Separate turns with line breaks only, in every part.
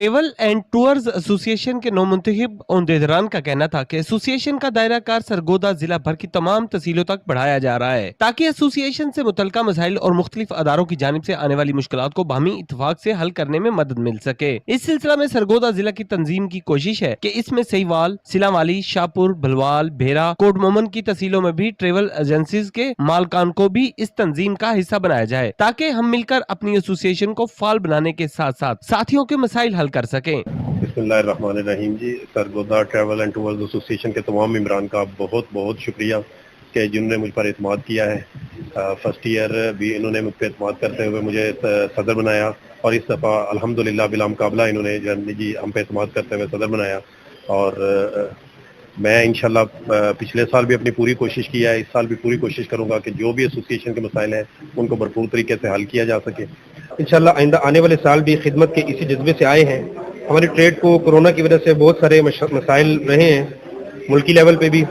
Travel and tours association کے نو منتخب عہدیداران کا کہنا تھا کہ ایسوسیشن کا دائرہ کار سرگودا ضلع بھر کی تمام تحصیلوں تک بڑھایا جا رہا ہے تاکہ ایسوسیشن سے متعلقہ مسائل اور مختلف اداروں کی جانب سے آنے والی مشکلات کو باہمی اتفاق سے حل کرنے میں مدد مل سکے۔ اس سلسلہ میں سرگودا ضلع کی تنظیم کی کوشش ہے کہ اس میں سہیوال، سلاوالی، شاہپور، بھلوال، بھیرا، کوٹ مومن کی تحصیلوں میں بھی ٹریول ایجنسیز کے مالکان کو بھی اس تنظیم کا حصہ بنایا جائے تاکہ ہم مل کر اپنی ایسوسیشن کو فعال بنانے کے ساتھ ساتھ ساتھیوں کے مسائل حل کر سکیں۔
بسم اللہ الرحمن الرحیم جی، Sargodha travel and tours association کے تمام ممبران کا بہت بہت شکریہ کہ جنہوں نے مجھ پر اعتماد کیا ہے۔ فرسٹ ایئر بھی انہوں نے مجھ پہ اعتماد کرتے ہوئے مجھے صدر بنایا، اور اس دفعہ الحمدللہ بلا مقابلہ انہوں نے جی ہم پہ اعتماد کرتے ہوئے صدر بنایا، اور میں انشاءاللہ پچھلے سال بھی اپنی پوری کوشش کی ہے، اس سال بھی پوری کوشش کروں گا کہ جو بھی ایسوسیشن کے مسائل ہیں ان کو بھرپور طریقے سے حل کیا جا سکے۔
انشاءاللہ آئندہ آنے والے سال بھی خدمت کے اسی جذبے سے آئے ہیں۔ ہماری ٹریڈ کو کورونا کی وجہ سے بہت سارے مسائل رہے ہیں، ملکی لیول پہ بھی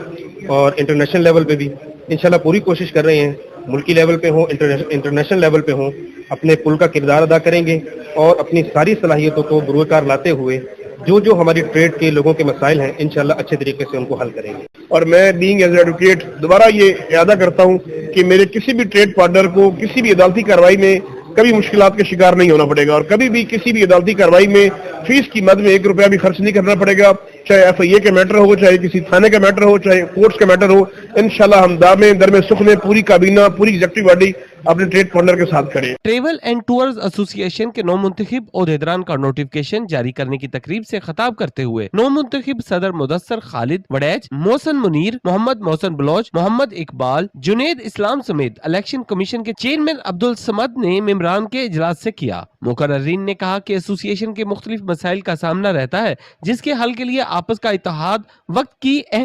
اور انٹرنیشنل لیول پہ بھی۔ انشاءاللہ پوری کوشش کر رہے ہیں، ملکی لیول پہ ہوں، انٹرنیشنل لیول پہ ہوں، اپنے پل کا کردار ادا کریں گے اور اپنی ساری صلاحیتوں کو بروئے کار لاتے ہوئے جو ہماری ٹریڈ کے لوگوں کے مسائل ہیں انشاءاللہ اچھے طریقے سے ان کو حل کریں گے۔
اور میں بینگ ایز ایڈوکیٹ دوبارہ یہ اعادہ کرتا ہوں کہ میرے کسی بھی ٹریڈ پارٹنر کو کسی بھی عدالتی کارروائی میں کبھی مشکلات کا شکار نہیں ہونا پڑے گا، اور کبھی بھی کسی بھی عدالتی کارروائی میں فیس کی مد میں 1 روپیہ بھی خرچ نہیں کرنا پڑے گا، چاہے ایف آئی اے کا میٹر ہو، چاہے کسی تھانے کا میٹر ہو، چاہے کورٹس کا میٹر ہو۔ انشاءاللہ ہم در میں سکھ میں پوری کابینہ، پوری ایگزیکٹو باڈی اپنے ٹریڈ پارٹنر کے ساتھ کھڑے ہیں۔
ٹریول اینڈ ٹورز ایسوسیشن کے نو منتخب عہدیداران کا نوٹیفکیشن جاری کرنے کی تقریب سے خطاب کرتے ہوئے نو منتخب صدر مدثر خالد وڑیچ، محسن منیر، محمد محسن بلوچ، محمد اقبال، جنید اسلام سمیت الیکشن کمیشن کے چیئرمین عبدالصمد نے ممبران کے اجلاس سے کیا۔ مقررین نے کہا کہ ایسوسیشن کے مختلف مسائل کا سامنا رہتا ہے جس کے حل کے لیے آپس کا اتحاد وقت کی اہم